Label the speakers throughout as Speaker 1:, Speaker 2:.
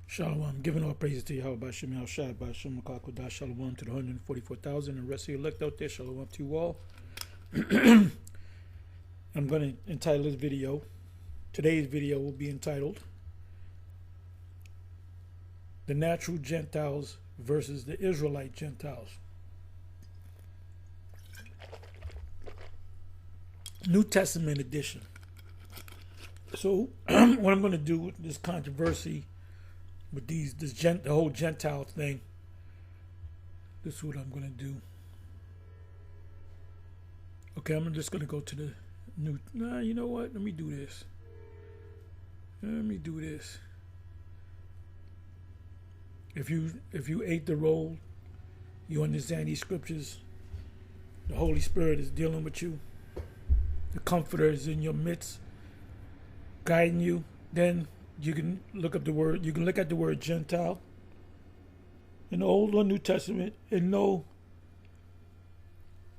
Speaker 1: Shalom. Giving all praises to Yahweh by Shem Shai by Shem Kakodah. Shalom to the 144,000 and the rest of the elect out there. Shalom to you all. I'm going to entitle this video. Today's video will be entitled The Natural Gentiles versus the Israelite Gentiles. New Testament edition. So what I'm going to do with this controversy with the whole Gentile thing, this is what I'm going to do. Okay, I'm just going to go to the new. Nah, you know what? Let me do this. If you ate the roll, you understand these scriptures. The Holy Spirit is dealing with you. The Comforter is in your midst, guiding you. Then you can look up the word. You can look at the word Gentile in the Old or New Testament and know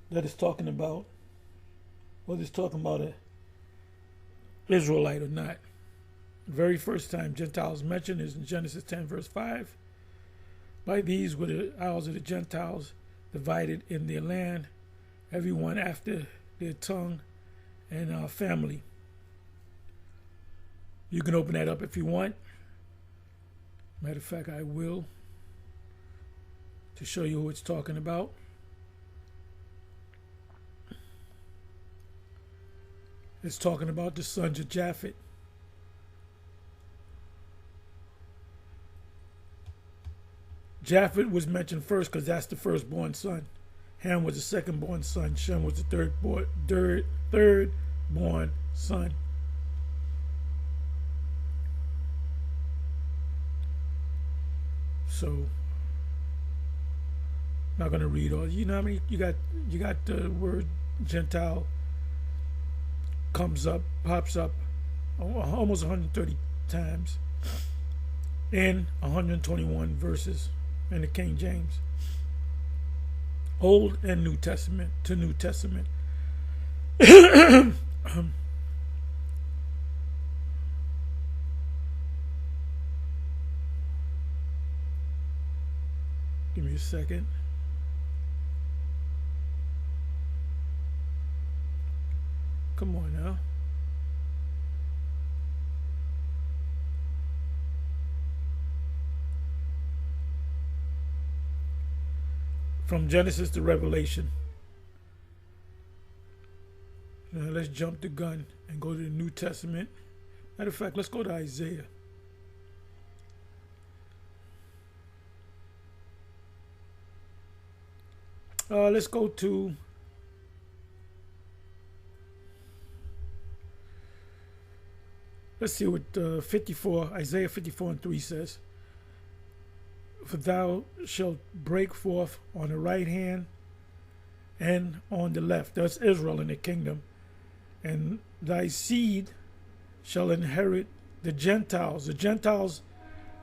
Speaker 1: that it's talking about whether it's talking about an Israelite or not. The very first time Gentiles mentioned is in Genesis 10, verse 5. By these were the isles of the Gentiles divided in their land, everyone after their tongue and family. You can open that up if you want. Matter of fact, I will, to show you who it's talking about. It's talking about the sons of Japhet. Japhet was mentioned first because that's the firstborn son. Ham was the second-born son. Shem was the third-born son. So, not gonna read all. You know how many you got the word Gentile pops up almost 130 times in 121 verses in the King James. Old and New Testament to New Testament. Give me a second. Come on now. From Genesis to Revelation. Now let's jump the gun and go to the New Testament. Matter of fact, let's go to Isaiah. Let's go to let's see what Isaiah 54 and 3 says. For thou shalt break forth on the right hand and on the left. That's Israel in the kingdom. And thy seed shall inherit the Gentiles. The Gentiles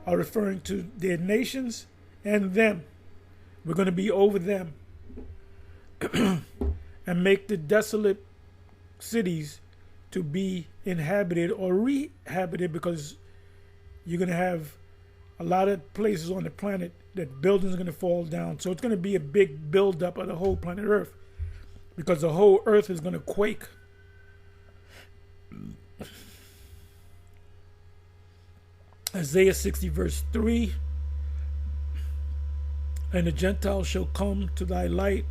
Speaker 1: are referring to their nations and them. We're going to be over them. And make the desolate cities to be inhabited or rehabited, because you're going to have a lot of places on the planet that buildings are going to fall down. So it's going to be a big buildup of the whole planet Earth, because the whole Earth is going to quake. Isaiah 60 verse 3. And the Gentiles shall come to thy light,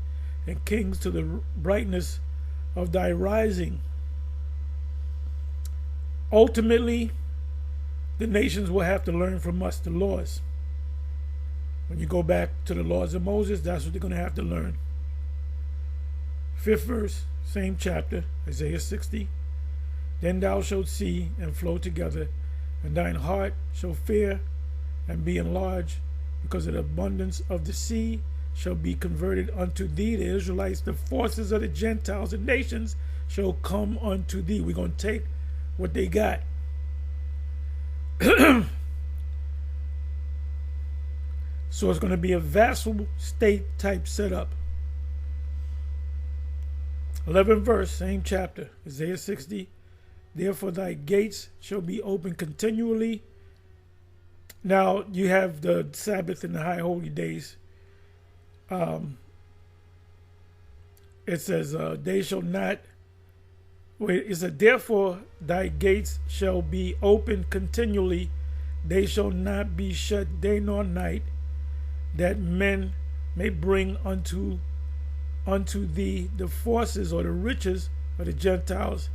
Speaker 1: and kings to the brightness of thy rising. Ultimately, the nations will have to learn from us the laws. When you go back to the laws of Moses, that's what they're going to have to learn. 5th verse, same chapter, Isaiah 60. Then thou shalt see and flow together, and thine heart shall fear and be enlarged, because of the abundance of the sea shall be converted unto thee. The Israelites, the forces of the Gentiles, the nations shall come unto thee. We're going to take what they got. So it's going to be a vassal state type setup. 11th verse, same chapter, Isaiah 60. Therefore thy gates shall be open continually, Now you have the Sabbath and the high holy days. It says, they shall not, wait, it said, therefore thy gates shall be open continually, they shall not be shut day nor night, that men may bring unto thee the forces or the riches of the Gentiles,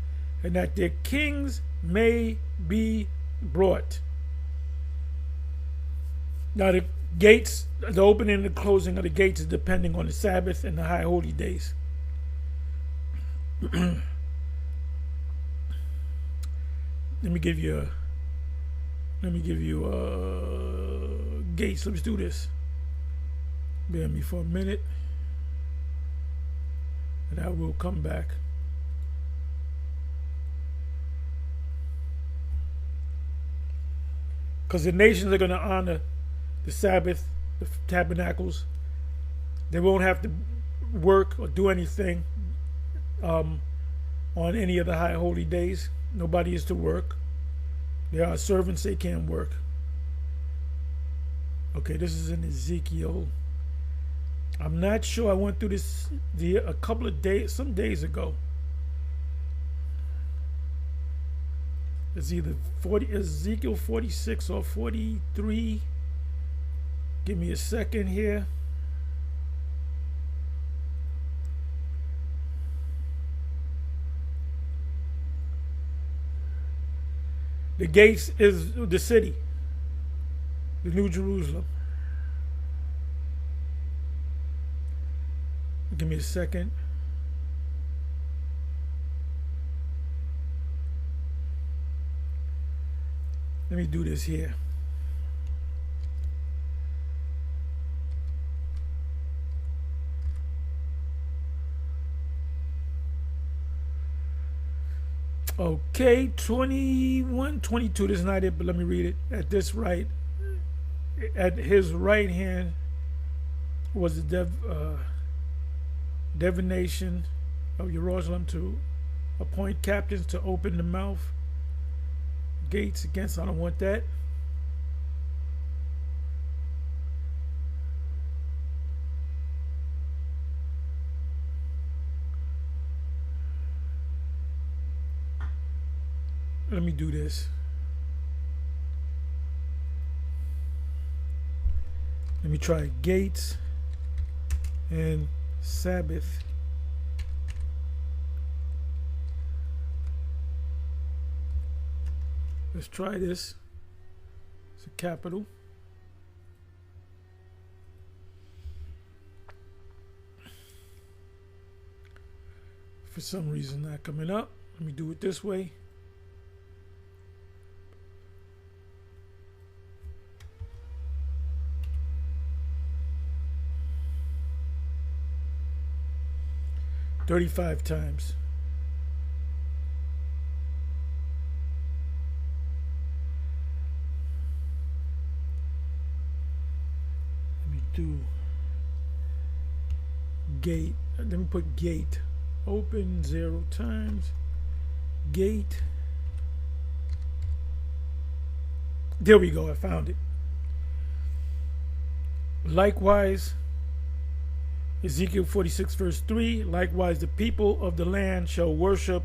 Speaker 1: and that their kings may be brought. Now the gates, the opening and the closing of the gates is depending on the Sabbath and the high holy days. Let me give you gates. Let's do this. Bear me for a minute, and I will come back. Because the nations are going to honor the Sabbath, the tabernacles. They won't have to work or do anything on any of the high holy days. Nobody is to work. There are servants, they can't work. Okay, this is in Ezekiel. I'm not sure. I went through this a couple of days, some days ago. It's either Ezekiel 46 or 43. Give me a second here. The gates is the city, the New Jerusalem. Give me a second. Let me do this here. Okay, 21, 22. This is not it, but let me read it. At his right hand was the divination of Jerusalem to appoint captains to open the mouth gates against. I don't want that. Let me do this. Let me try gates and Sabbath. Let's try this. It's a capital. For some reason not coming up. Let me do it this way. $35 times. Let me do gate. Let me put gate. Open 0 times. Gate. There we go. I found it. Likewise, Ezekiel 46 verse 3, likewise the people of the land shall worship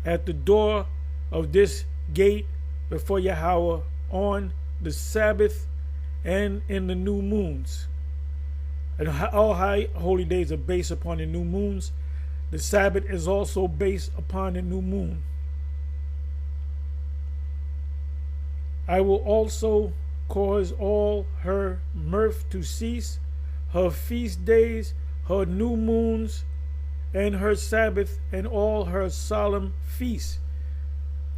Speaker 1: at the door of this gate before Yahweh on the Sabbath and in the new moons. And all high holy days are based upon the new moons. The Sabbath is also based upon the new moon. I will also cause all her mirth to cease, her feast days, her new moons, and her Sabbath, and all her solemn feasts.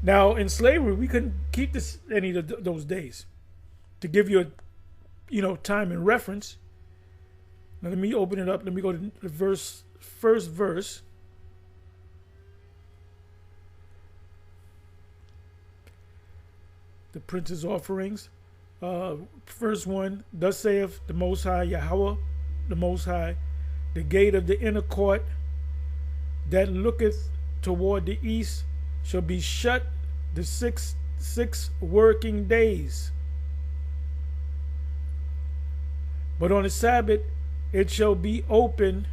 Speaker 1: Now, in slavery, we couldn't keep any of those days. To give you a, time and reference. Now, let me open it up. Let me go to the first verse. The prince's offerings. First one, thus saith the Most High, Yahweh, the Most High, the gate of the inner court that looketh toward the east shall be shut the six working days. But on the Sabbath it shall be open,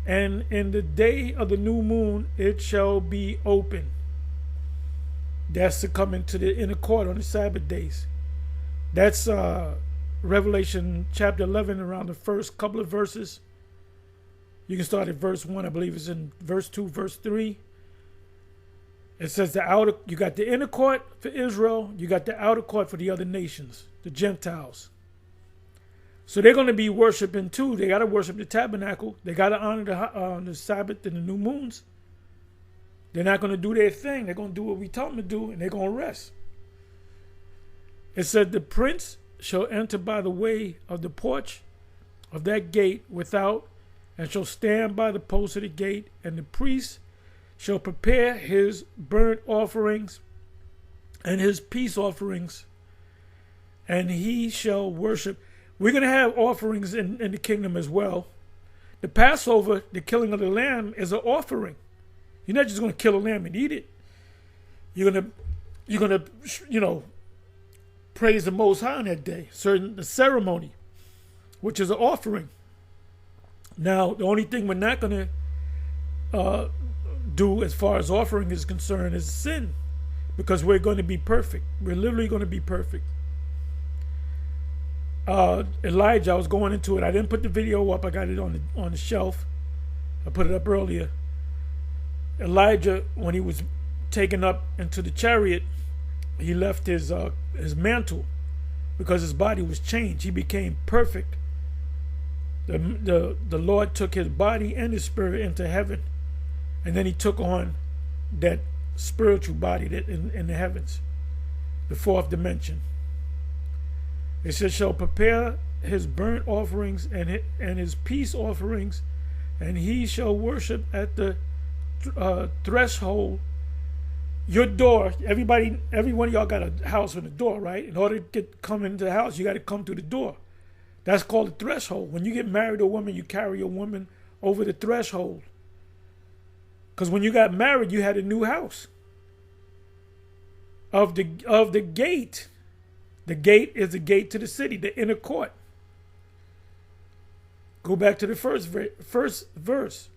Speaker 1: and in the day of the new moon it shall be open. That's to come into the inner court on the Sabbath days. That's Revelation chapter 11, around the first couple of verses. You can start at verse 1, I believe it's in verse 2, verse 3. It says you got the inner court for Israel, you got the outer court for the other nations, the Gentiles. So they're going to be worshiping too. They got to worship the tabernacle. They got to honor the Sabbath and the new moons. They're not going to do their thing. They're going to do what we tell them to do, and they're going to rest. It said, the prince shall enter by the way of the porch of that gate without, and shall stand by the post of the gate, and the priest shall prepare his burnt offerings and his peace offerings, and he shall worship. We're going to have offerings in the kingdom as well. The Passover, the killing of the lamb, is an offering. You're not just going to kill a lamb and eat it. You're going to praise the Most High on that day. The ceremony, which is an offering. Now, the only thing we're not going to do as far as offering is concerned is sin, because we're going to be perfect. We're literally going to be perfect. Elijah, I was going into it. I didn't put the video up. I got it on the shelf. I put it up earlier. Elijah, when he was taken up into the chariot, he left his mantle because his body was changed. He became perfect. The Lord took his body and his spirit into heaven, and then he took on that spiritual body that in the heavens, the fourth dimension. It says, shall prepare his burnt offerings and his peace offerings, and he shall worship at the threshold. Your door, every one of y'all got a house with a door, right? In order to come into the house, you got to come through the door. That's called the threshold. When you get married to a woman, you carry a woman over the threshold. Because when you got married, you had a new house. Of the gate. The gate is the gate to the city, the inner court. Go back to the first verse.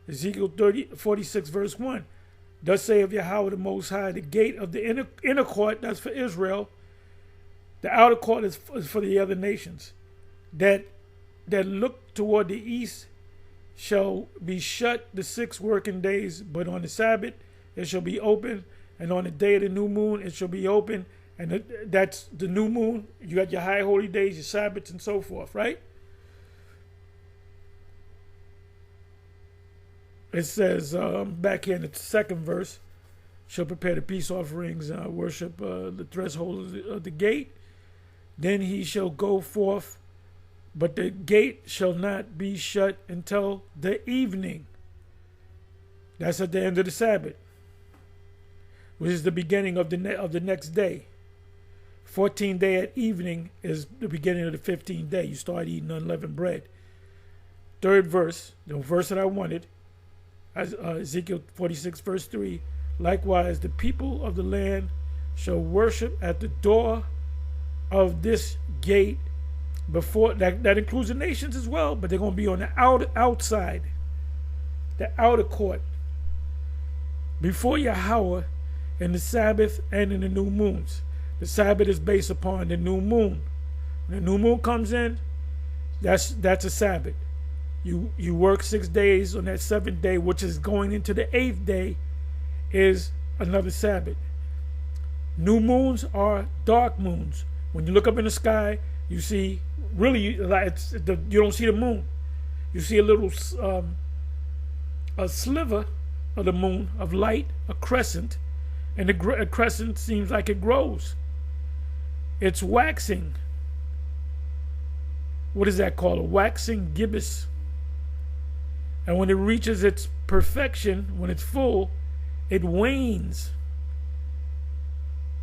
Speaker 1: Ezekiel 46, verse 1. Thus saith Yahweh the Most High, the gate of the inner court, that's for Israel. The outer court is for the other nations. That look toward the east shall be shut the 6 working days, but on the Sabbath it shall be open, and on the day of the new moon it shall be open. And that's the new moon. You got your high holy days, your Sabbaths, and so forth, right? It says back here in the second verse, shall prepare the peace offerings, worship the threshold of the gate. Then he shall go forth, but the gate shall not be shut until the evening. That's at the end of the Sabbath, which is the beginning of the next day. 14th day at evening is the beginning of the 15th day. You start eating unleavened bread. Third verse, the verse that I wanted, Ezekiel 46, verse 3. Likewise, the people of the land shall worship at the door of this gate. Before that includes the nations as well, but they're going to be on the outside, the outer court, before Yahweh in the Sabbath and in the new moons. The Sabbath is based upon the new moon. When the new moon comes in, that's a Sabbath. You work 6 days. On that 7th day, which is going into the 8th day, is another Sabbath. New moons are dark moons. When you look up in the sky, you see you don't see the moon. You see a little a sliver of the moon of light, a crescent, and a crescent seems like it grows. It's waxing. What is that called? A waxing gibbous. And when it reaches its perfection, when it's full, it wanes.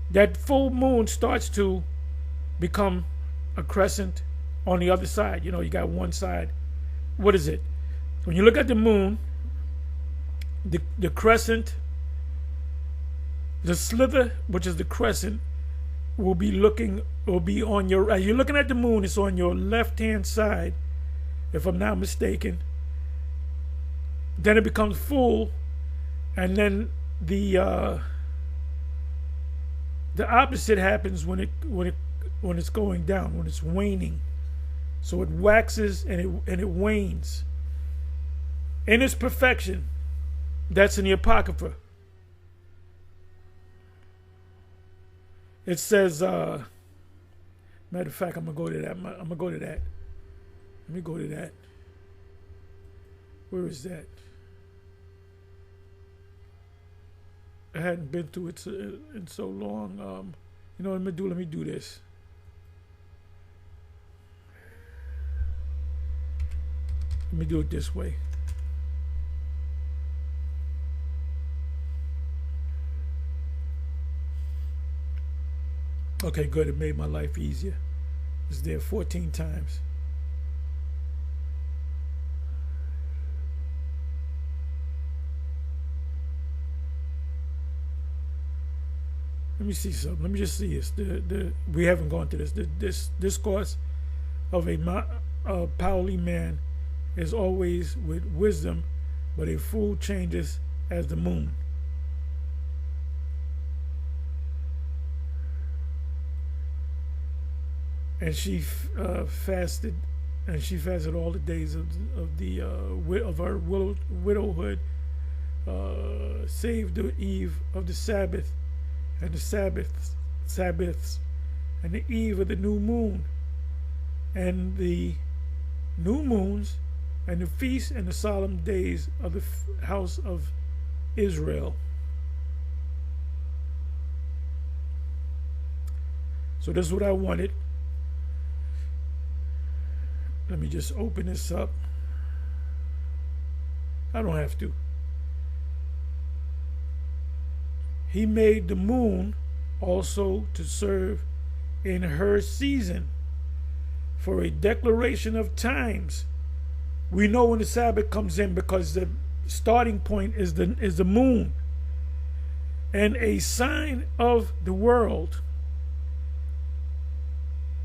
Speaker 1: That full moon starts to become a crescent on the other side. You got one side. What is it? When you look at the moon, the crescent, the slither, which is the crescent, will be on your, as you're looking at the moon, it's on your left hand side, if I'm not mistaken. Then it becomes full, and then the opposite happens when it's going down, when it's waning. So it waxes and it wanes. In its perfection, that's in the Apocrypha. It says, matter of fact, I'm gonna go to that. Let me go to that. Where is that? I hadn't been through it in so long. You know what I'm gonna do? Let me do this. Let me do it this way. Okay, good. It made my life easier. It's there 14 times. Let me see something. Let me just see this. We haven't gone to this. This discourse of a Pauli man is always with wisdom, but a fool changes as the moon. And she fasted, and she fasted all the days of her widowhood, save the eve of the Sabbath, and the Sabbaths, and the eve of the new moon, and the new moons, and the feasts and the solemn days of the house of Israel. So this is what I wanted. Let me just open this up. I don't have to. He made the moon also to serve in her season for a declaration of times. We know when the Sabbath comes in because the starting point is the moon, and a sign of the world.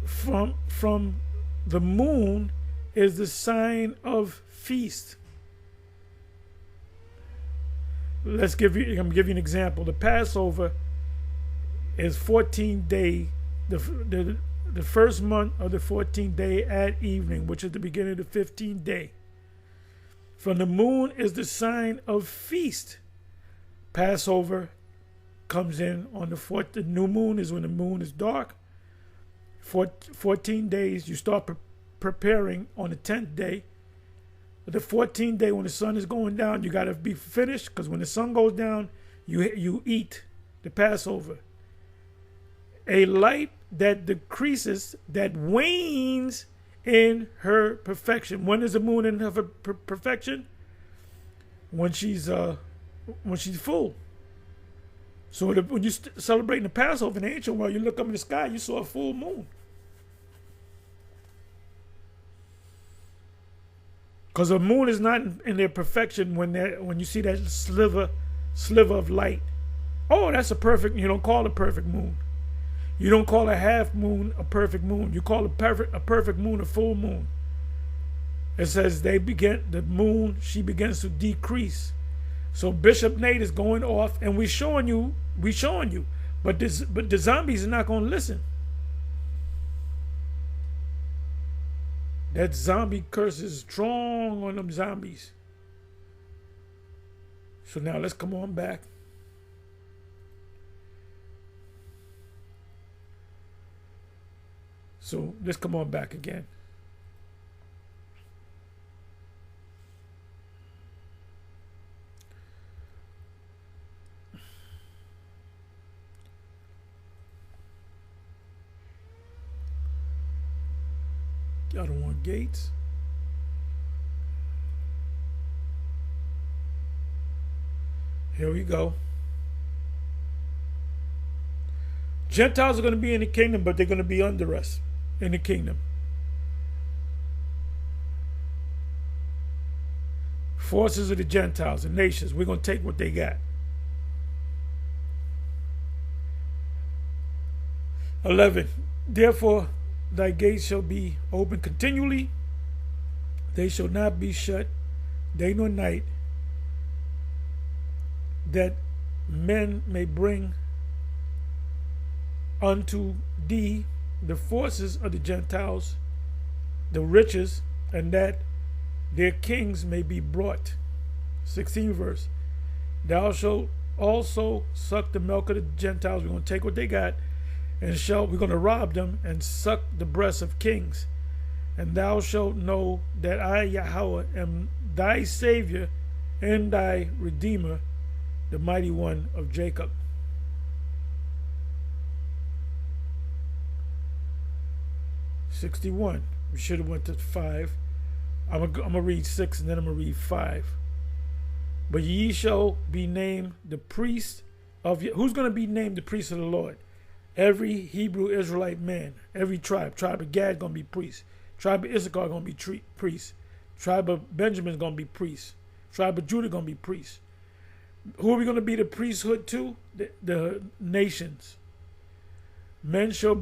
Speaker 1: From the moon is the sign of feast. I'm going to give you an example. The Passover is 14th day, the first month of the 14th day at evening, which is the beginning of the 15th day. From the moon is the sign of feast. Passover comes in on the fourth. The new moon is when the moon is dark. 14 days, you start preparing on the 10th day. The 14th day, when the sun is going down, you got to be finished, because when the sun goes down, you eat the Passover. A light that decreases, that wanes in her perfection. When is the moon in her perfection? When she's full. So when you're celebrating the Passover in the ancient world, you look up in the sky, you saw a full moon. Because the moon is not in their perfection when you see that sliver of light. Oh, that's a perfect. You don't call it a perfect moon. You don't call a half moon a perfect moon. You call a perfect moon a full moon. It says the moon, she begins to decrease. So Bishop Nate is going off, and we showing you, but the zombies are not going to listen. That zombie curse is strong on them zombies. So now let's come on back. So let's come on back again. I don't want gates. Here we go. Gentiles are going to be in the kingdom, but they're going to be under us in the kingdom. Forces of the Gentiles, the nations, we're going to take what they got. 11. Therefore thy gates shall be open continually, they shall not be shut day nor night, that men may bring unto thee the forces of the Gentiles, the riches, and that their kings may be brought. 16 verse. Thou shalt also suck the milk of the Gentiles. We're going to take what they got, and we're going to rob them and suck the breasts of kings. And thou shalt know that I, Yahweh, am thy Savior and thy Redeemer, the mighty one of Jacob. (61). We should have went to 5. I'm gonna read 6 and then I'm gonna read 5. But ye shall be named the priest of who's gonna be named the priest of the Lord? Every Hebrew Israelite man, every tribe. Tribe of Gad gonna be priest. Tribe of Issachar gonna be priest. Tribe of Benjamin gonna be priest. Tribe of Judah gonna be priest. Who are we gonna be the priesthood to? The nations. Men shall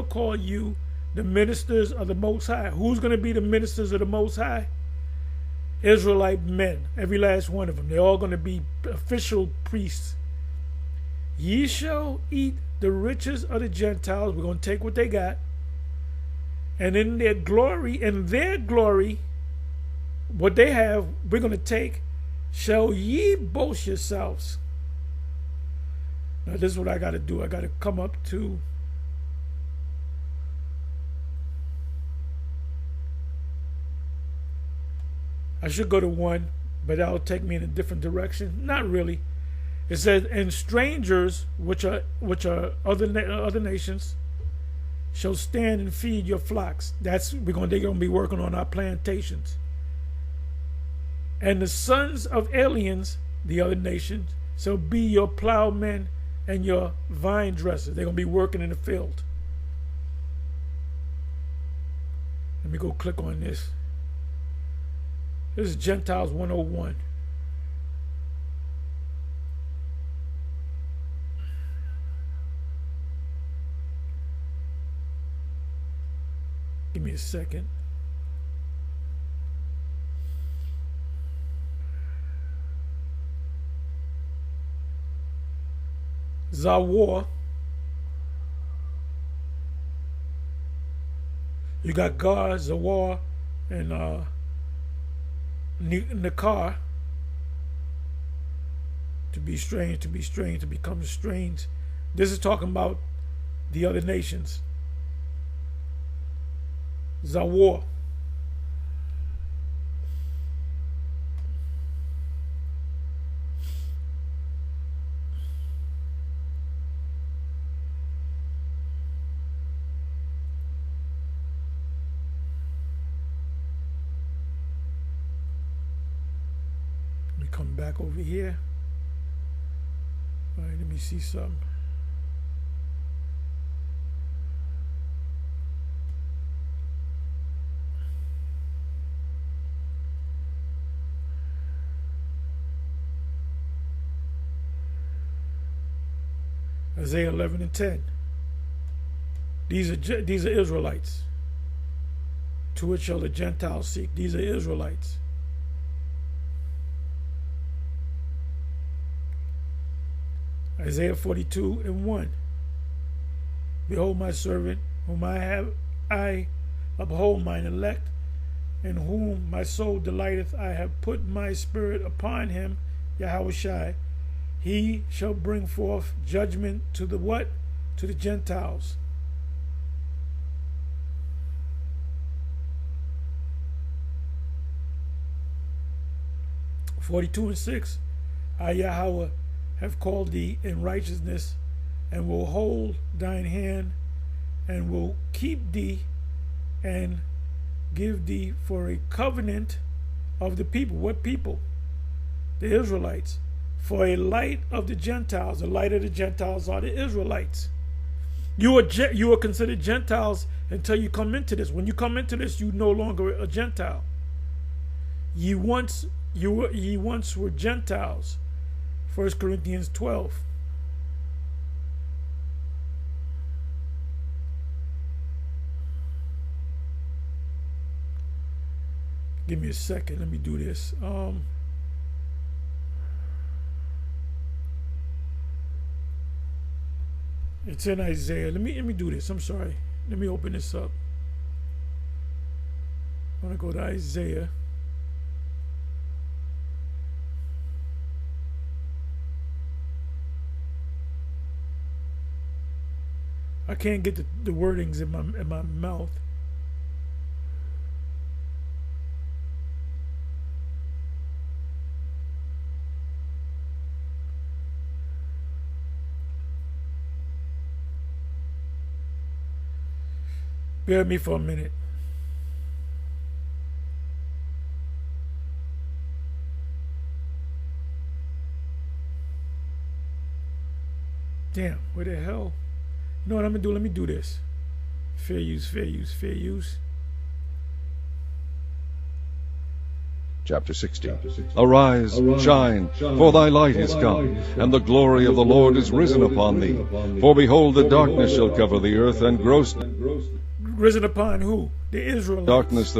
Speaker 1: call you the ministers of the Most High. Who's going to be the ministers of the Most High? Israelite men, every last one of them. They're all going to be official priests. Ye shall eat the riches of the Gentiles. We're going to take what they got. And in their glory, what they have, we're going to take. Shall ye boast yourselves? Now this is what I got to do. I got to come up to I should go to 1, but that'll take me in a different direction. Not really. It says, and strangers, which are other nations, shall stand and feed your flocks. They're gonna be working on our plantations. And the sons of aliens, the other nations, shall be your plowmen and your vine dressers. They're gonna be working in the field. Let me go click on this. This is Gentiles 101. Give me a second. Zawar. You got God, Zawar, and Nakar. To be strange, to become strange. This is talking about the other nations. Zawar. Come back over here. All right, let me see something. Isaiah 11 and 10. These are Israelites. To which shall the Gentiles seek? These are Israelites. Isaiah 42 and 1. Behold my servant, whom I uphold mine elect, in whom my soul delighteth. I have put my spirit upon him, Yahushai. He shall bring forth judgment to the what? To the Gentiles. (42 and 6). I, Yahweh, have called thee in righteousness, and will hold thine hand, and will keep thee, and give thee for a covenant of the people. What people? The Israelites. For a light of the Gentiles. The light of the Gentiles are the Israelites. You are considered Gentiles until you come into this. When you come into this, you no longer a Gentile. Ye once were Gentiles. 1 Corinthians 12. Give me a second. Let me do this. It's in Isaiah. Let me do this. I'm sorry. Let me open this up. I want to go to Isaiah. I can't get the wordings in my mouth. Bear with me for a minute. Damn, where the hell? You know what I'm gonna do? Let me do this. Fair use, fair use, fair use.
Speaker 2: Chapter 60. Arise, shine, for thy light is come, and the glory of the Lord is risen upon thee. For behold, the darkness shall cover the earth, and gross...
Speaker 1: Risen upon who? The Israelites.
Speaker 2: Darkness,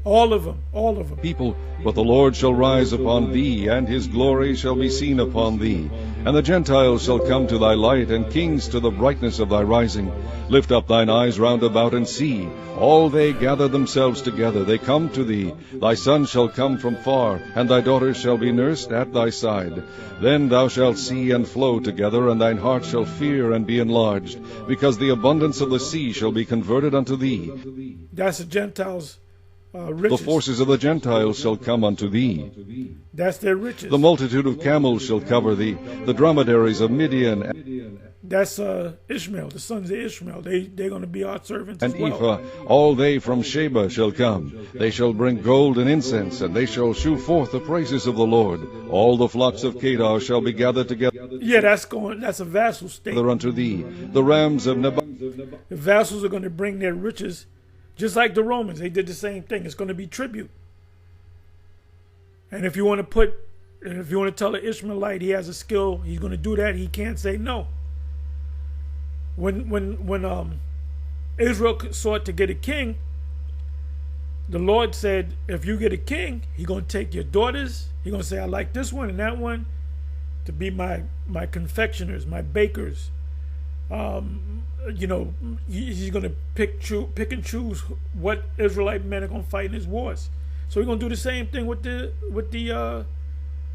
Speaker 1: all of them.
Speaker 2: People, but the Lord shall rise upon thee, and his glory shall be seen upon thee. And the Gentiles shall come to thy light, and kings to the brightness of thy rising. Lift up thine eyes round about, and see. All they gather themselves together, they come to thee. Thy son shall come from far, and thy daughters shall be nursed at thy side. Then thou shalt see and flow together, and thine heart shall fear and be enlarged, because the abundance of the sea shall be converted unto thee.
Speaker 1: That's the Gentiles' riches.
Speaker 2: The forces of the Gentiles shall come unto thee.
Speaker 1: That's their riches.
Speaker 2: The multitude of camels shall cover thee, the dromedaries of Midian.
Speaker 1: That's Ishmael, the sons of Ishmael. They're going to be our servants
Speaker 2: and
Speaker 1: as well.
Speaker 2: Ephah, all they from Sheba shall come. They shall bring gold and incense, and they shall shew forth the praises of the Lord. All the flocks of Kedar shall be gathered together.
Speaker 1: Yeah, that's a vassal state.
Speaker 2: Unto thee, the rams of Nebat.
Speaker 1: The vassals are going to bring their riches, just like the Romans. They did the same thing. It's going to be tribute. And if you want to tell an Ishmaelite he has a skill, he's going to do that. He can't say no. When Israel sought to get a king, the Lord said, if you get a king, he's going to take your daughters. He's going to say, I like this one and that one to be my confectioners, my bakers. He's going to pick and choose what Israelite men are going to fight in his wars. So he's going to do the same thing with the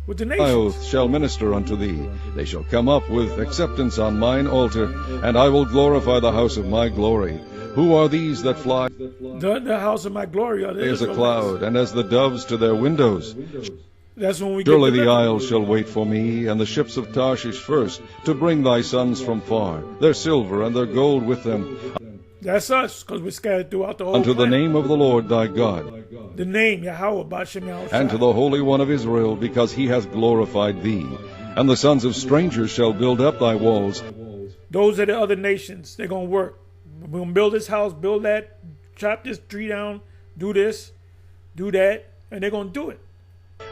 Speaker 1: nations.
Speaker 2: My oath shall minister unto thee. They shall come up with acceptance on mine altar, and I will glorify the house of my glory. Who are these that fly?
Speaker 1: The house of my glory are the
Speaker 2: as a
Speaker 1: Israelites.
Speaker 2: cloud, and as the doves to their windows.
Speaker 1: That's when we
Speaker 2: Surely
Speaker 1: get
Speaker 2: the isles shall wait for me, and the ships of Tarshish first, to bring thy sons from far, their silver and their gold with them.
Speaker 1: That's us, because we're scattered throughout the whole
Speaker 2: Unto the
Speaker 1: planet.
Speaker 2: name of the Lord thy God,
Speaker 1: The name, Yahweh, Bashem Yahushua.
Speaker 2: and to the Holy One of Israel, because he hath glorified thee. And the sons of strangers shall build up thy walls.
Speaker 1: Those are the other nations. They're going to work. We're going to build this house, build that, chop this tree down, do this, do that, and they're going to do it.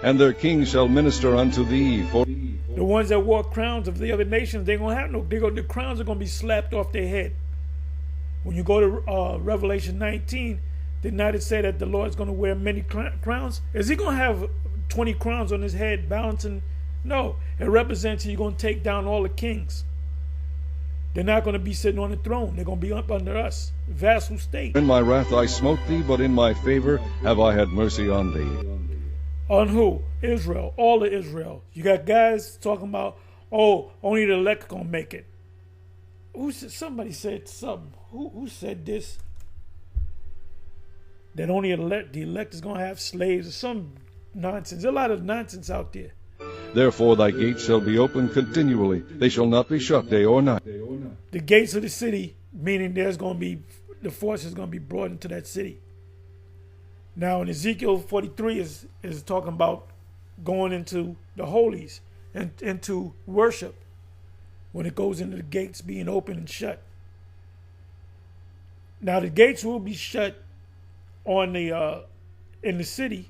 Speaker 2: And their kings shall minister unto thee. For
Speaker 1: The ones that wore crowns of the other nations, they're going to have the crowns are going to be slapped off their head. When you go to Revelation 19, did not it say that the Lord's going to wear many crowns? Is he going to have 20 crowns on his head balancing? No. It represents he's going to take down all the kings. They're not going to be sitting on the throne. They're going to be up under us. Vassal state.
Speaker 2: in my wrath I smote thee, but in my favor have I had mercy on thee.
Speaker 1: On who? Israel. All of Israel. You got guys talking about, oh, only the elect going to make it. Somebody said something. Who said this? That only the elect is going to have slaves or some nonsense. There's a lot of nonsense out there.
Speaker 2: Therefore thy gates shall be open continually. They shall not be shut day or night.
Speaker 1: The gates of the city, meaning there's going to be, the force is going to be brought into that city. Now in Ezekiel 43 is talking about going into the holies and into worship when it goes into the gates being open and shut. Now the gates will be shut on the in the city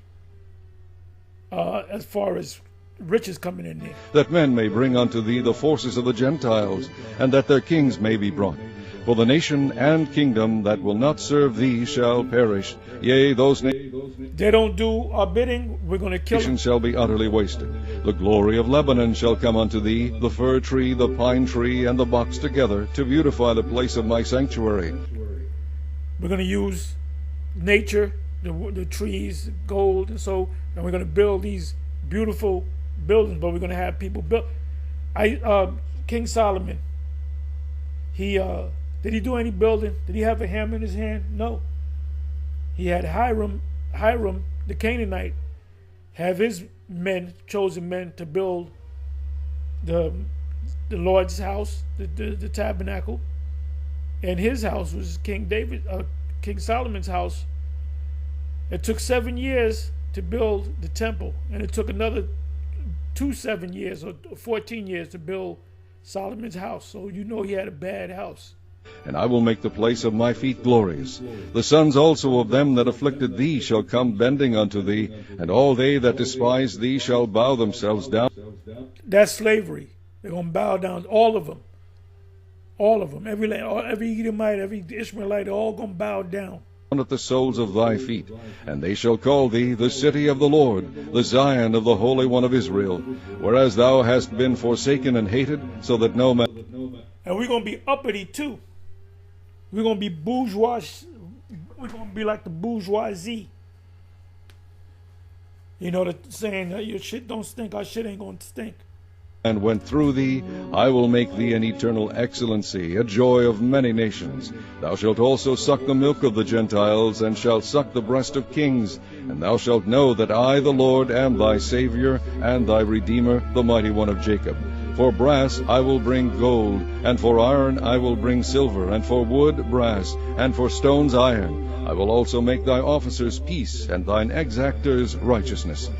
Speaker 1: as far as riches coming in there.
Speaker 2: That men may bring unto thee the forces of the Gentiles, and that their kings may be brought. For the nation and kingdom that will not serve thee shall perish. Yea, those
Speaker 1: They don't do our bidding, we're going to kill them.
Speaker 2: nations shall be utterly wasted. The glory of Lebanon shall come unto thee, the fir tree, the pine tree, and the box together, to beautify the place of my sanctuary.
Speaker 1: We're going to use nature, the trees, gold, and we're going to build these beautiful buildings, but we're going to have people build. King Solomon, did he do any building? Did he have a hammer in his hand? No. He had Hiram, the Canaanite, have his chosen men, to build the Lord's house, the tabernacle, and his house was King Solomon's house. It took 7 years to build the temple, and it took another 7 years or 14 years to build Solomon's house. So you know he had a bad house.
Speaker 2: And I will make the place of my feet glorious. The sons also of them that afflicted thee shall come bending unto thee, and all they that despise thee shall bow themselves down.
Speaker 1: That's slavery. They're going to bow down, all of them. All of them. Every Edomite, every Ishmaelite, they're all going to bow down
Speaker 2: At the soles of thy feet. And they shall call thee the city of the Lord, the Zion of the Holy One of Israel. Whereas thou hast been forsaken and hated, so that no man...
Speaker 1: And we're going to be uppity too. We're going to be bourgeois. We're going to be like the bourgeoisie. You know the saying, your shit don't stink, our shit ain't going to stink.
Speaker 2: And went through thee, I will make thee an eternal excellency, a joy of many nations. Thou shalt also suck the milk of the Gentiles, and shalt suck the breast of kings. And thou shalt know that I, the Lord, am thy Savior, and thy Redeemer, the mighty one of Jacob. For brass I will bring gold, and for iron I will bring silver, and for wood brass, and for stones iron. I will also make thy officers peace, and thine exactors righteousness.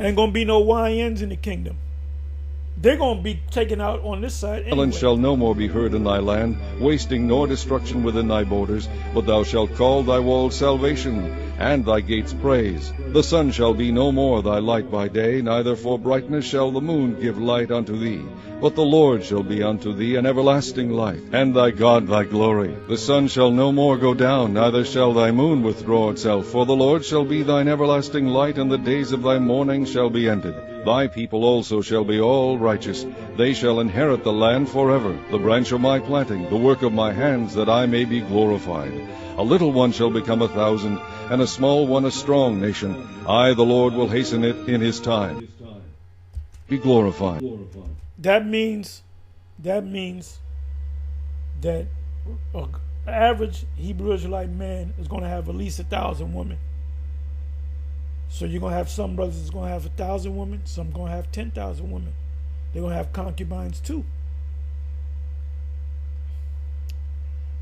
Speaker 1: Ain't gonna be no YNs in the kingdom. They're going to be taken out on this side anyway.
Speaker 2: Violence shall no more be heard in thy land, wasting nor destruction within thy borders, but thou shalt call thy walls salvation, and thy gates praise. The sun shall be no more thy light by day, neither for brightness shall the moon give light unto thee. But the Lord shall be unto thee an everlasting light, and thy God thy glory. The sun shall no more go down, neither shall thy moon withdraw itself, for the Lord shall be thine everlasting light, and the days of thy mourning shall be ended. Thy people also shall be all righteous. They shall inherit the land forever, the branch of my planting, the work of my hands, that I may be glorified. A little one shall become 1,000, and a small one a strong nation. I, the Lord, will hasten it in his time. Be glorified.
Speaker 1: That means that an average Hebrew Israelite man is going to have at least 1,000 women. So you're going to have some brothers that's going to have 1,000 women, some going to have 10,000 women. They're going to have concubines too.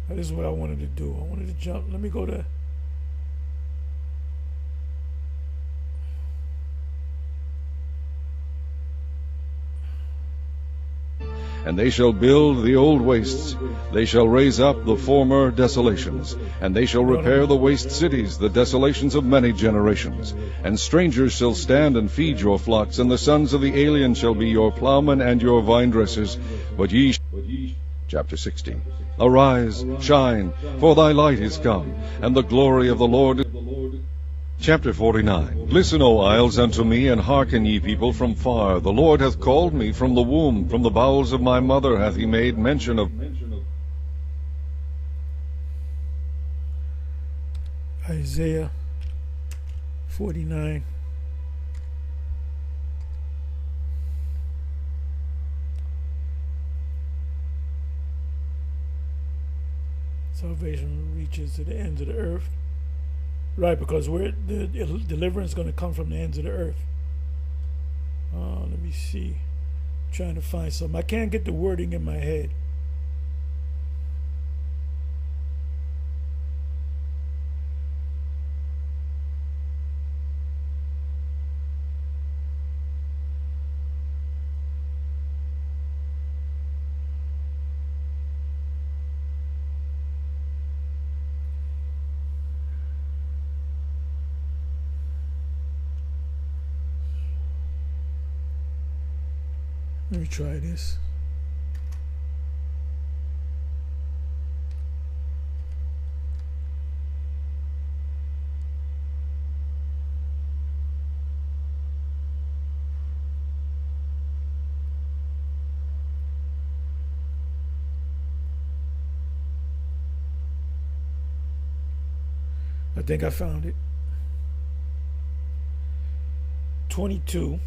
Speaker 1: Now, this is what I wanted to do. I wanted to jump. Let me go to...
Speaker 2: And they shall build the old wastes, they shall raise up the former desolations, and they shall repair the waste cities, the desolations of many generations. And strangers shall stand and feed your flocks, and the sons of the alien shall be your plowmen and your vine dressers. But ye... Chapter 60. Arise, shine, for thy light is come, and the glory of the Lord... Chapter 49. Listen, O isles, unto me, and hearken, ye people from far. The Lord hath called me from the womb, from the bowels of my mother hath he made mention of...
Speaker 1: Isaiah 49. Salvation reaches to the ends of the earth. Right, because the deliverance is going to come from the ends of the earth. Let me see. I'm trying to find something. I can't get the wording in my head. Let me try this. I think I found it. 22.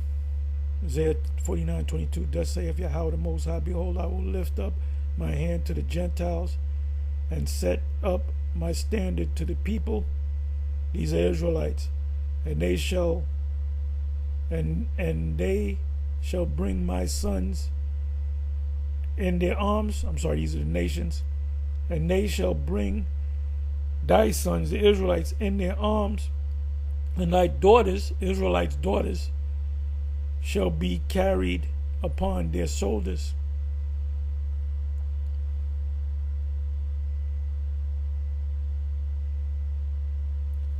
Speaker 1: Isaiah 49:22. Thus saith Yahweh the Most High, behold, I will lift up my hand to the Gentiles and set up my standard to the people. These are Israelites, and they shall bring my sons in their arms. I'm sorry, these are the nations. And they shall bring thy sons, the Israelites, in their arms, and thy daughters, Israelites' daughters, shall be carried upon their shoulders.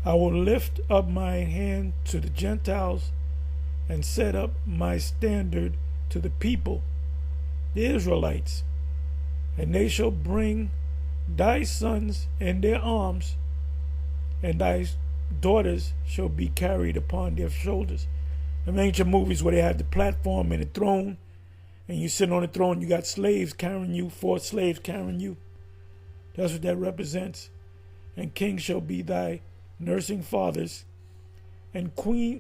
Speaker 1: I will lift up my hand to the Gentiles and set up my standard to the people, the Israelites, and they shall bring thy sons in their arms, and thy daughters shall be carried upon their shoulders. In ancient movies where they have the platform and the throne, and you sit on the throne, you got slaves carrying you, 4 slaves carrying you. That's what that represents. And kings shall be thy nursing fathers, and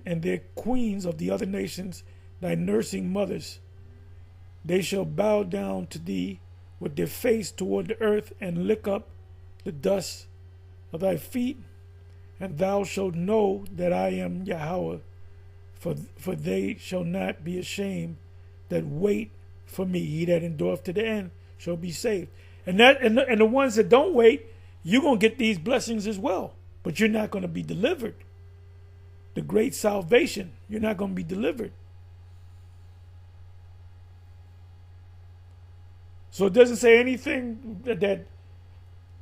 Speaker 1: their queens of the other nations, thy nursing mothers. They shall bow down to thee with their face toward the earth, and lick up the dust of thy feet, and thou shalt know that I am Yahweh, for they shall not be ashamed that wait for me. He that endureth to the end shall be saved. And the ones that don't wait, you're going to get these blessings as well, but you're not going to be delivered. The great salvation, you're not going to be delivered. So it doesn't say anything that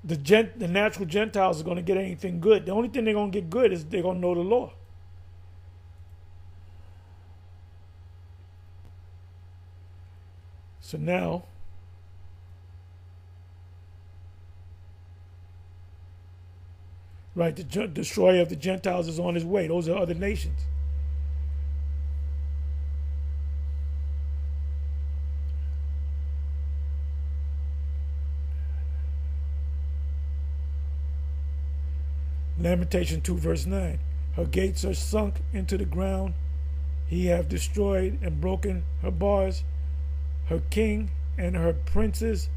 Speaker 1: the natural Gentiles are going to get anything good. The only thing they're going to get good is they're going to know the law. So now, right, the destroyer of the Gentiles is on his way. Those are other nations. Lamentation 2 verse 9. Her gates are sunk into the ground. He hath destroyed and broken her bars. Her king and her princes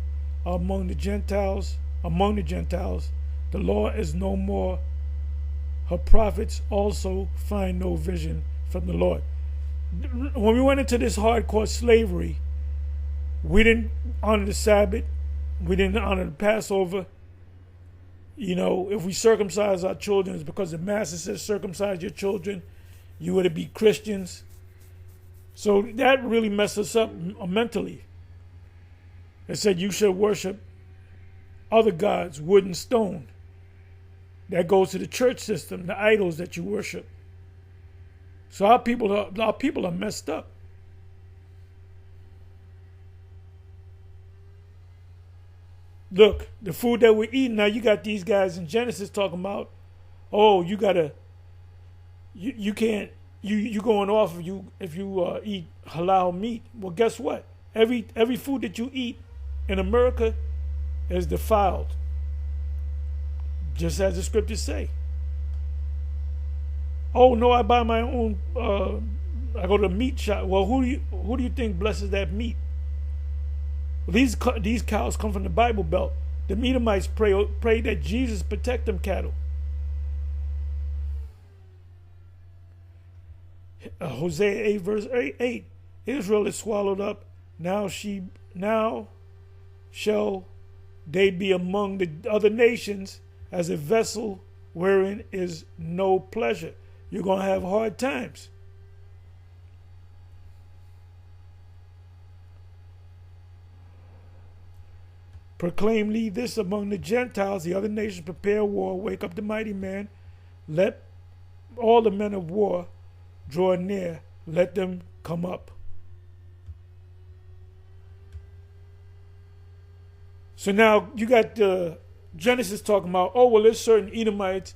Speaker 1: are among the Gentiles. The law is no more. Her prophets also find no vision from the Lord. When we went into this hardcore slavery, we didn't honor the Sabbath. We didn't honor the Passover. You know, if we circumcise our children, it's because the master says circumcise your children. You were to be Christians. So that really messed us up mentally. It said you should worship other gods, wood and stone. That goes to the church system, the idols that you worship. So our people are messed up. Look, the food that we're eating now, you got these guys in Genesis talking about, oh, you can't, you going off if you eat halal meat. Well, guess what? Every food that you eat in America is defiled, just as the scriptures say. Oh no, I buy my own. I go to a meat shop. Well, who do you think blesses that meat? These cows come from the Bible Belt. The Edomites pray that Jesus protect them cattle. Hosea 8 verse 8. Israel is swallowed up. Now shall they be among the other nations as a vessel wherein is no pleasure. You're going to have hard times. Proclaim thee this among the Gentiles, the other nations, prepare war, wake up the mighty man, let all the men of war draw near, let them come up. So now you got Genesis talking about, oh, well, there's certain Edomites,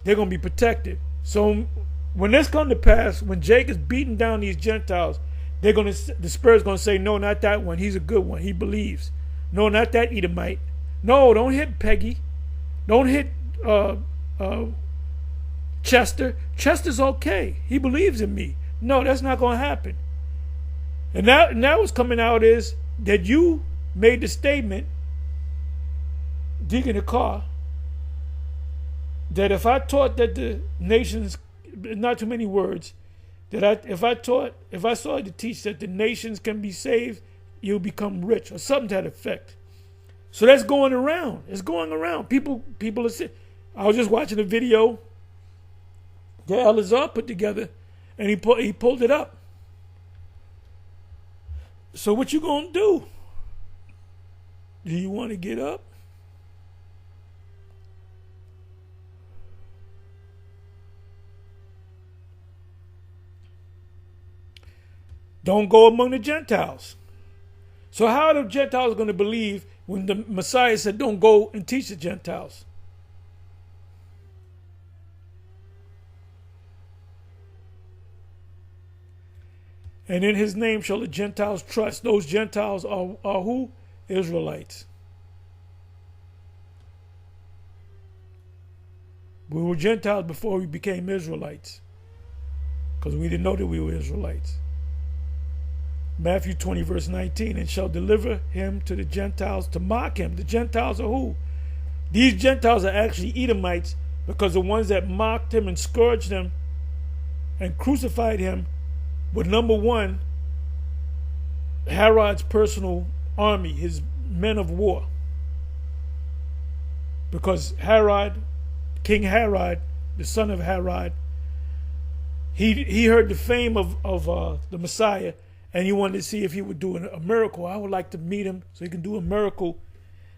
Speaker 1: they're going to be protected. So when this comes to pass, when Jacob's beating down these Gentiles, the Spirit's going to say, no, not that one. He's a good one. He believes. No, not that Edomite. No, don't hit Peggy. Don't hit uh, Chester. Chester's okay. He believes in me. No, that's not going to happen. And now what's coming out is that you made the statement, Deacon Carr, that if I taught that the nations, not too many words, that if I started to teach that the nations can be saved, you'll become rich, or something to that effect. So that's going around. It's going around. People are saying. I was just watching a video that Elazar put together, and he pulled it up. So what you gonna do? Do you want to get up? Don't go among the Gentiles. So how are the Gentiles going to believe when the Messiah said, don't go and teach the Gentiles? And in his name shall the Gentiles trust. Those Gentiles are who? Israelites. We were Gentiles before we became Israelites, because we didn't know that we were Israelites. Matthew 20 verse 19, and shall deliver him to the Gentiles to mock him. The Gentiles are who? These Gentiles are actually Edomites, because the ones that mocked him and scourged him and crucified him were, number one, Herod's personal army, his men of war. Because Herod, King Herod, the son of Herod, he heard the fame of the Messiah, and he wanted to see if he would do a miracle. I would like to meet him so he can do a miracle.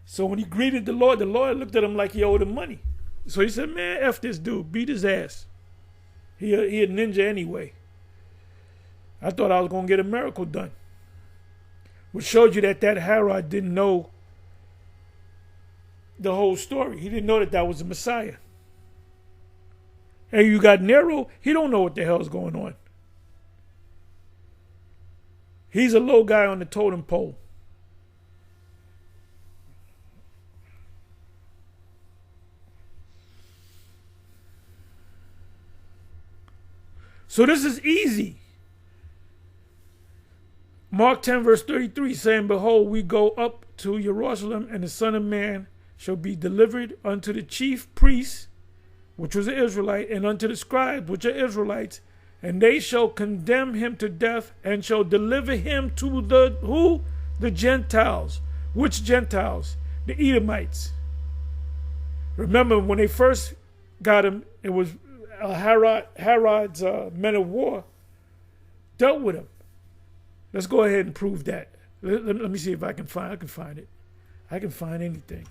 Speaker 1: So when he greeted the Lord looked at him like he owed him money. So he said, man, F this dude, beat his ass. He a ninja anyway. I thought I was going to get a miracle done. Which showed you that Herod didn't know the whole story. He didn't know that was the Messiah. And you got Nero, he don't know what the hell's going on. He's a low guy on the totem pole. So this is easy. Mark 10 verse 33 saying, behold, we go up to Jerusalem, and the Son of Man shall be delivered unto the chief priests, which was an Israelite, and unto the scribes, which are Israelites, and they shall condemn him to death, and shall deliver him to the who? The Gentiles. Which Gentiles? The Edomites. Remember, when they first got him, it was Herod's men of war dealt with him. Let's go ahead and prove that. Let me see if I can find it. I can find anything.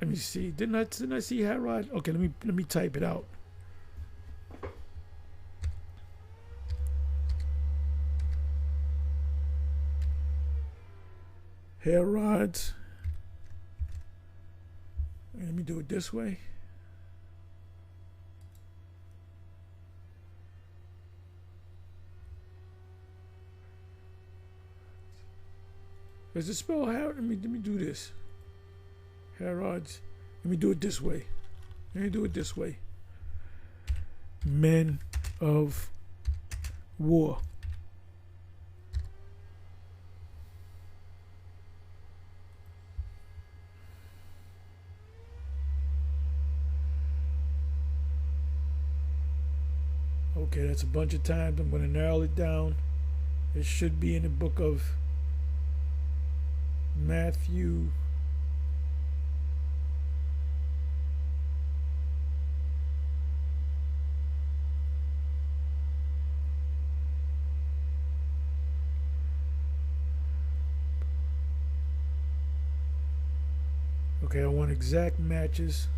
Speaker 1: Let me see. Didn't I see Herod? Okay, let me type it out. Herod's. Let me do it this way. Does it spell Herod? Let me do this. Herod's. Let me do it this way. Men of war. Okay, that's a bunch of times. I'm going to narrow it down. It should be in the book of Matthew. Okay, I want exact matches.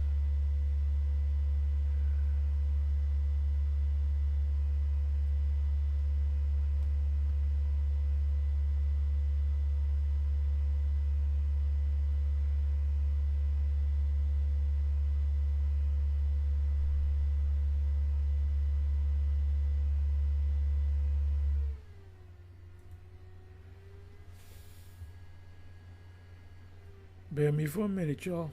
Speaker 1: Bear me for a minute, y'all.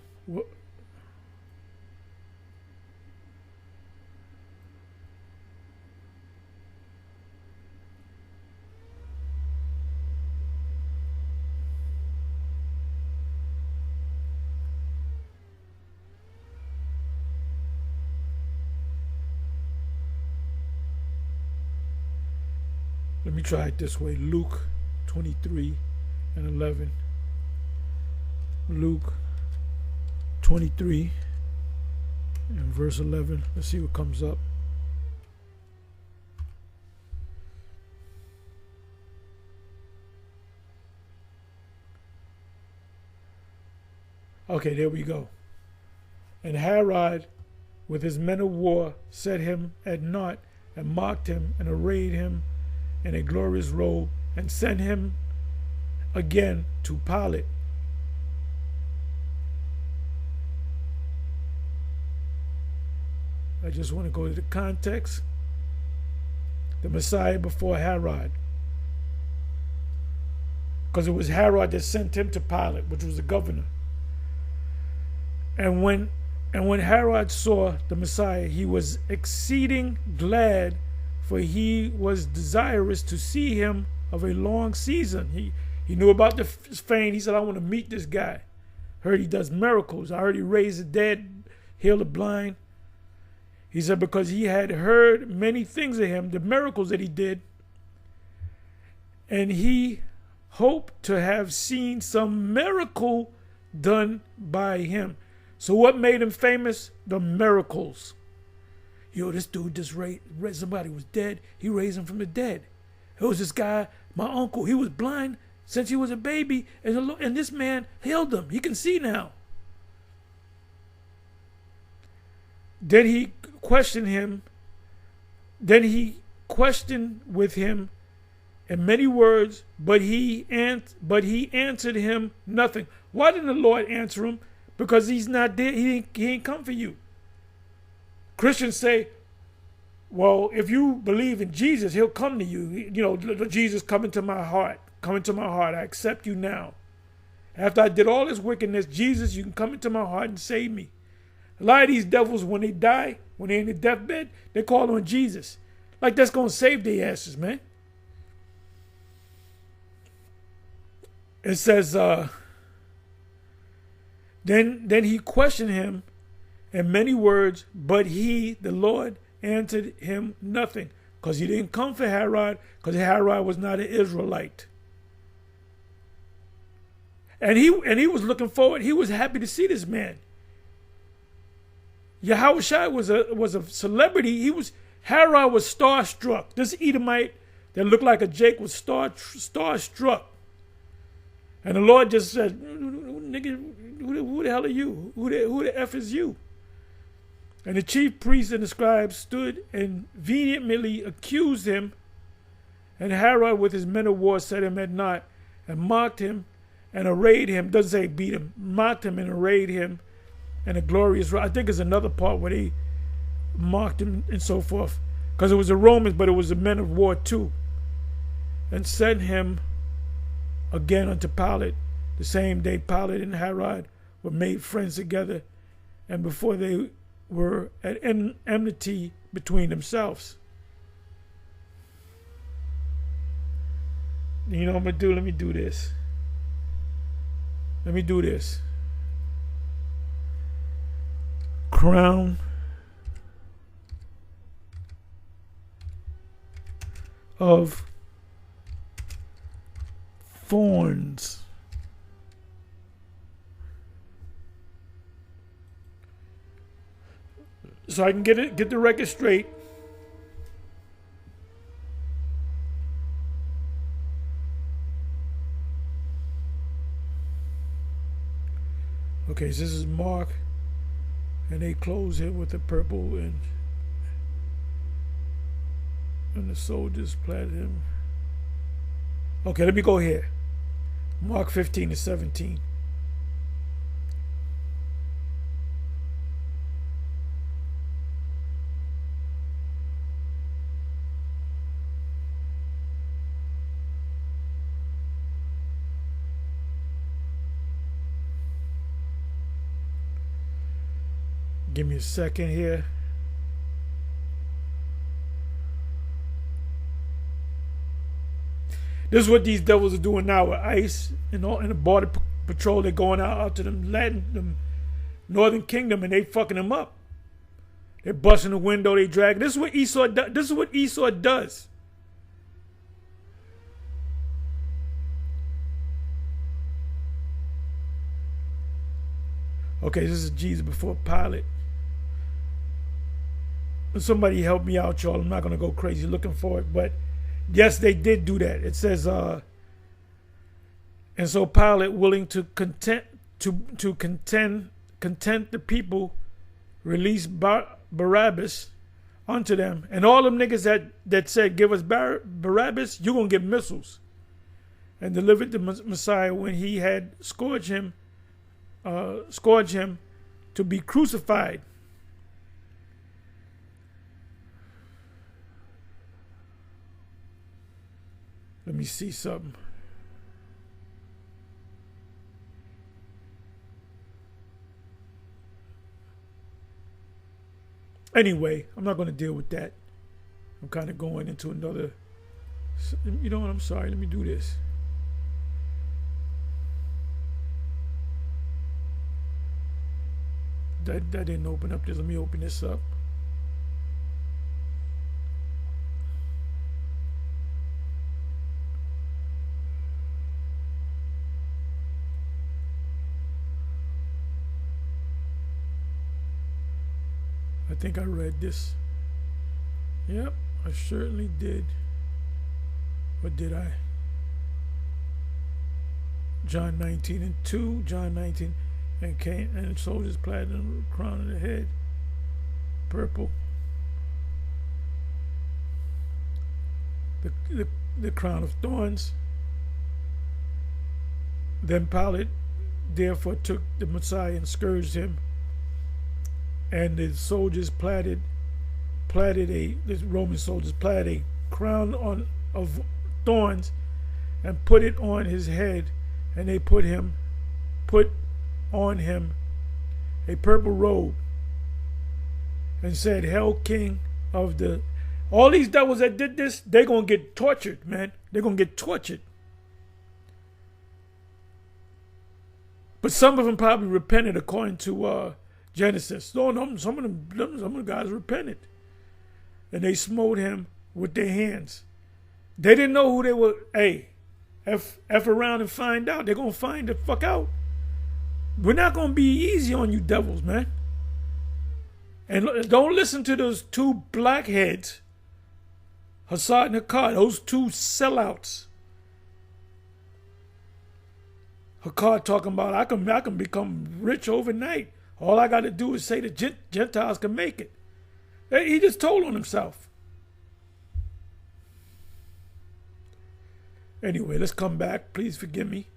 Speaker 1: Let me try it this way. Luke 23 and 11. Luke 23 and verse 11. Let's see what comes up. Okay, there we go. And Herod, with his men of war, set him at naught, and mocked him, and arrayed him in a glorious robe, and sent him again to Pilate. I just want to go to the context. The Messiah before Herod. Because it was Herod that sent him to Pilate, which was the governor. And when Herod saw the Messiah, he was exceeding glad, for he was desirous to see him of a long season. He knew about his fame. He said, I want to meet this guy. Heard he does miracles. I heard he raised the dead, healed the blind. He said because he had heard many things of him, the miracles that he did, and he hoped to have seen some miracle done by him. So what made him famous? The miracles. Yo, this dude just raised somebody was dead. He raised him from the dead. It was this guy, my uncle. He was blind since he was a baby, and this man healed him. He can see now. Then he questioned him. Then he questioned with him in many words, but he answered him nothing. Why didn't the Lord answer him? Because he's not there. He ain't come for you. Christians say, well, if you believe in Jesus, he'll come to you. You know, Jesus, come into my heart. Come into my heart. I accept you now. After I did all this wickedness, Jesus, you can come into my heart and save me. A lot of these devils, when they die, when they're in the deathbed, they call on Jesus. Like that's going to save their asses, man. It says, Then he questioned him in many words, but he, the Lord, answered him nothing. Because he didn't come for Herod, because Herod was not an Israelite. And he was looking forward. He was happy to see this man. Yahushua was a celebrity. Herod was starstruck. This Edomite that looked like a Jake was starstruck. And the Lord just said, nigga, who the hell are you? Who the F is you? And the chief priests and the scribes stood and vehemently accused him. And Herod with his men of war set him at naught and mocked him and arrayed him. Doesn't say beat him. Mocked him and arrayed him in a glorious robe. I think it's another part where they mocked him and so forth. Because it was the Romans, but it was the men of war too. And sent him again unto Pilate. The same day Pilate and Herod were made friends together, and before they were at enmity between themselves. You know what I'm going to do? Let me do this. Let me do this. Crown of thorns. So I can get the record straight. Okay, so this is Mark, and they close it with the purple, and the soldiers planted him. Okay, let me go here. Mark 15 to 17. Give me a second here. This is what these devils are doing now with ICE and the border patrol. They're going out to them northern kingdom, and they fucking them up. They're busting the window. They drag. This is what Esau does. This is what Esau does. Okay, this is Jesus before Pilate. Somebody help me out, y'all. I'm not going to go crazy looking for it. But yes, they did do that. It says, and so Pilate, willing to content the people, released Barabbas unto them. And all them niggas that said, give us Barabbas, you're going to get missiles. And delivered the Messiah when he had scourged him to be crucified. Let me see something. Anyway, I'm not going to deal with that. I'm kind of going into another. You know what? I'm sorry. Let me do this. That didn't open up this. Let me open this up. I think I read this. Yep, I certainly did. What did I? John 19:2, John 19, and came and soldiers platinum crown on the head, purple. The crown of thorns. Then Pilate therefore took the Messiah and scourged him. And the soldiers the Roman soldiers platted a crown of thorns and put it on his head, and they put on him a purple robe and said, Hail King of the... All these devils that did this, they're going to get tortured, man. They're going to get tortured. But some of them probably repented according to Genesis. No, some of the guys repented. And they smote him with their hands. They didn't know who they were. Hey, F around and find out. They're going to find the fuck out. We're not going to be easy on you devils, man. And don't listen to those two blackheads, Hassad and Hakkad, those two sellouts. Hakkad talking about, I can become rich overnight. All I got to do is say the Gentiles can make it. He just told on himself. Anyway, let's come back. Please forgive me.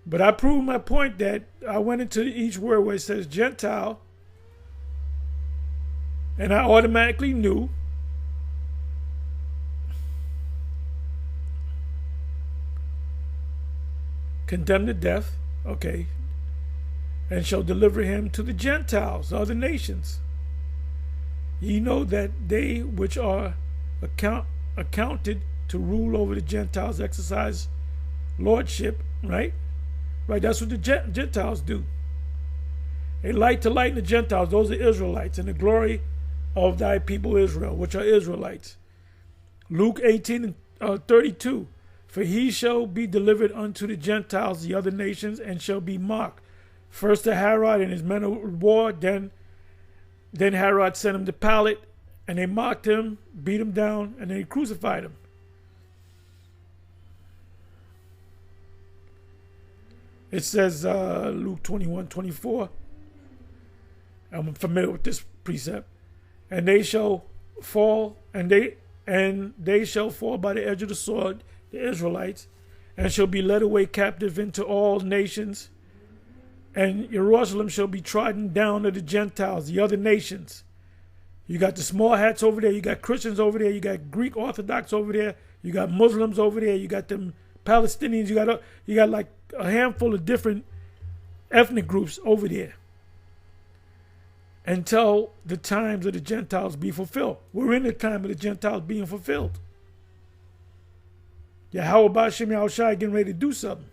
Speaker 1: But I proved my point that I went into each word where it says Gentile, and I automatically knew condemned to death, okay, and shall deliver him to the Gentiles, other nations. Ye know that they which are accounted to rule over the Gentiles exercise lordship, right? Right, that's what the Gentiles do. A light to lighten the Gentiles, those are Israelites, and the glory of thy people Israel, which are Israelites. Luke 18:32, for he shall be delivered unto the Gentiles, the other nations, and shall be mocked. First to Herod and his men of war, then Herod sent him to Pilate, and they mocked him, beat him down, and they crucified him. It says Luke 21:24. I'm familiar with this precept. And they shall fall, and they shall fall by the edge of the sword, the Israelites, and shall be led away captive into all nations. And Jerusalem shall be trodden down of the Gentiles, the other nations. You got the small hats over there. You got Christians over there. You got Greek Orthodox over there. You got Muslims over there. You got them Palestinians. You got like a handful of different ethnic groups over there. Until the times of the Gentiles be fulfilled. We're in the time of the Gentiles being fulfilled. Yeah, how about Shem Yahushai getting ready to do something?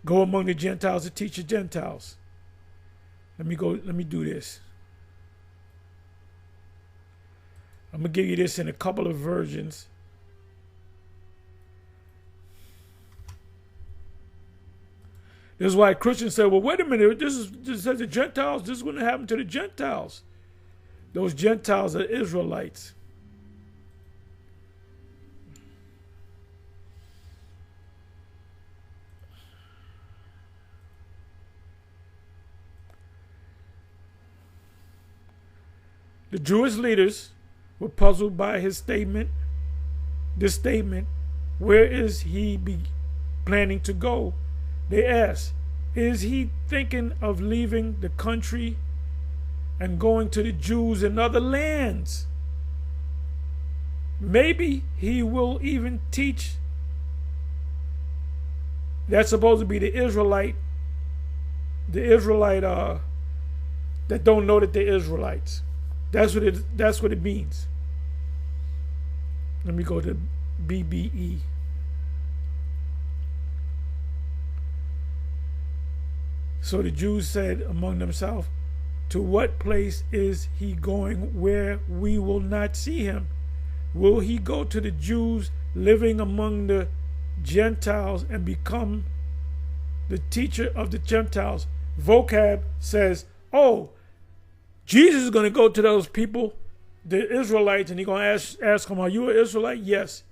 Speaker 1: Go among the Gentiles and teach the Gentiles. Let me do this. I'm going to give you this in a couple of versions. This is why Christians say, well, wait a minute, this says the Gentiles, this is going to happen to the Gentiles. Those Gentiles are Israelites. The Jewish leaders were puzzled by his statement. This statement, where is he planning to go? They asked, is he thinking of leaving the country and going to the Jews in other lands? Maybe he will even teach. That's supposed to be the Israelite that don't know that they're Israelites. That's what it means. Let me go to BBE. So the Jews said among themselves, to what place is he going where we will not see him? Will he go to the Jews living among the Gentiles and become the teacher of the Gentiles? Vocab says, oh, Jesus is going to go to those people, the Israelites, and he's going to ask them, are you an Israelite? Yes.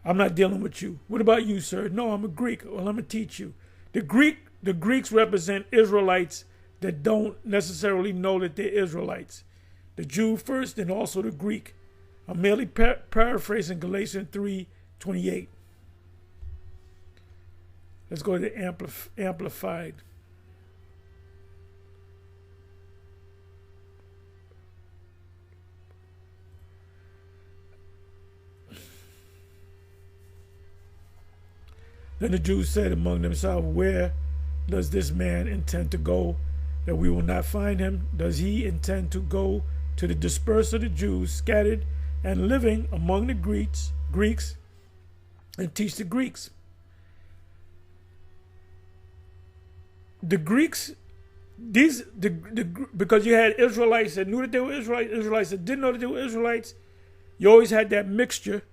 Speaker 1: I'm not dealing with you. What about you, sir? No, I'm a Greek. Well, I'm going to teach you. The Greeks represent Israelites that don't necessarily know that they're Israelites. The Jew first, and also the Greek. I'm merely paraphrasing Galatians 3:28. Let's go to the Amplified. Then the Jews said among themselves, where does this man intend to go that we will not find him? Does he intend to go to the dispersed of the Jews, scattered and living among the Greeks, and teach the Greeks? The Greeks, because you had Israelites that knew that they were Israelites, Israelites that didn't know that they were Israelites, you always had that mixture.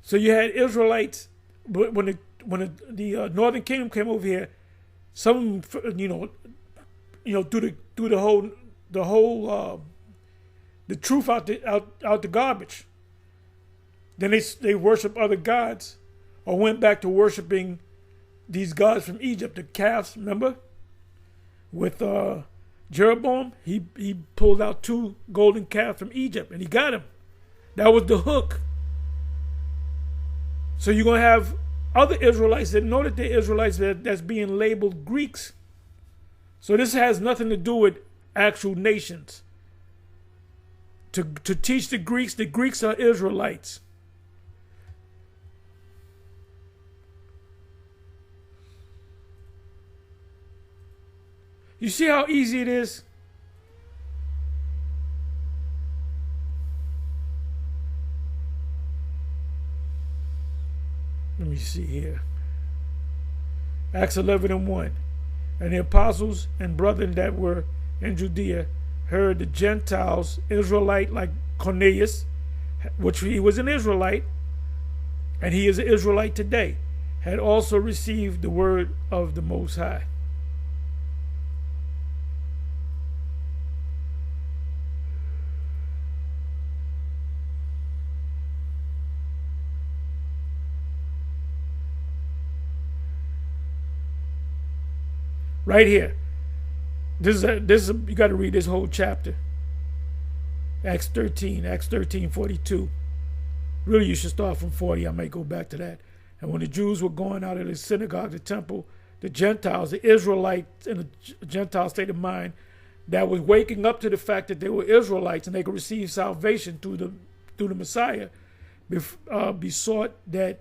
Speaker 1: So you had Israelites. But when the Northern Kingdom came over here, some threw the truth out the garbage. Then they worshiped other gods, or went back to worshiping these gods from Egypt, the calves. Remember, with Jeroboam, he pulled out 2 golden calves from Egypt, and he got them. That was the hook. So you're going to have other Israelites that know that they're Israelites that's being labeled Greeks. So this has nothing to do with actual nations. To teach the Greeks are Israelites. You see how easy it is? Let me see here. Acts 11:1. And the apostles and brethren that were in Judea heard the Gentiles, Israelite like Cornelius, which he was an Israelite, and he is an Israelite today, had also received the word of the Most High. Right here. This is you got to read this whole chapter. Acts 13:42. Really, you should start from 40. I may go back to that. And when the Jews were going out of the synagogue, the temple, the Gentiles, the Israelites in the Gentile state of mind, that was waking up to the fact that they were Israelites and they could receive salvation through the Messiah, besought that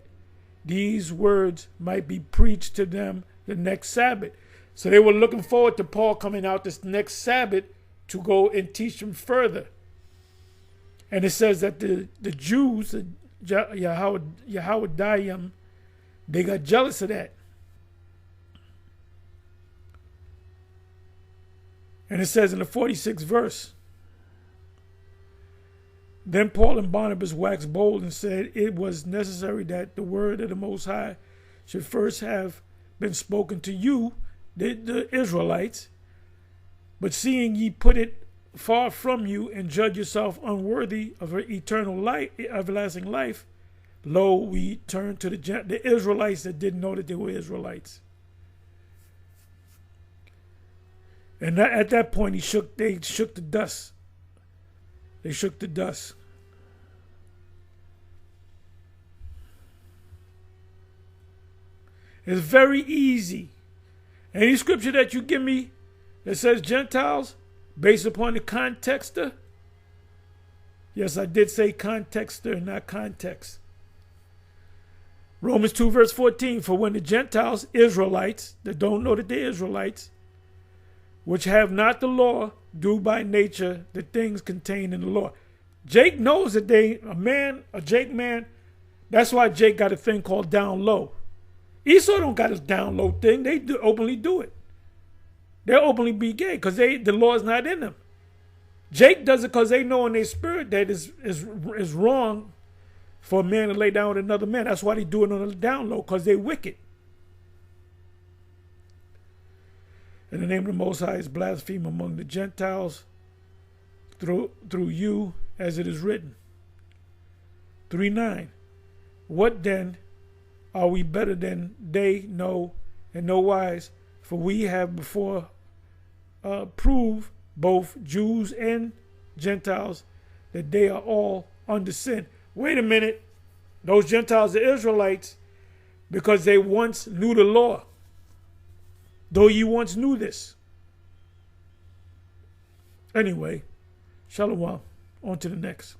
Speaker 1: these words might be preached to them the next Sabbath. So they were looking forward to Paul coming out this next Sabbath to go and teach them further. And it says that the Jews, Yahawadiam, they got jealous of that. And it says in the 46th verse, then Paul and Barnabas waxed bold and said it was necessary that the word of the Most High should first have been spoken to you, the Israelites. But seeing ye put it far from you, and judge yourself unworthy of eternal life, everlasting life, lo, we turn to the Israelites that didn't know that they were Israelites. And at that point, they shook the dust. They shook the dust. It's very easy. Any scripture that you give me that says Gentiles, based upon the contexter, yes, I did say contexter, not context. Romans 2 verse 14, for when the Gentiles, Israelites, that don't know that they're Israelites, which have not the law, do by nature the things contained in the law. Jake knows that a Jake man, that's why Jake got a thing called down low. Esau don't got his down low thing. They openly do it. They'll openly be gay because the law is not in them. Jake does it because they know in their spirit that is wrong for a man to lay down with another man. That's why they do it on the down low, because they're wicked. In the name of the Most High is blaspheme among the Gentiles through you, as it is written. 3:9. What then? Are we better than they? No, and no wise, for we have before proved, both Jews and Gentiles, that they are all under sin. Wait a minute. Those Gentiles are Israelites because they once knew the law. Though you once knew this. Anyway, shalom. On to the next.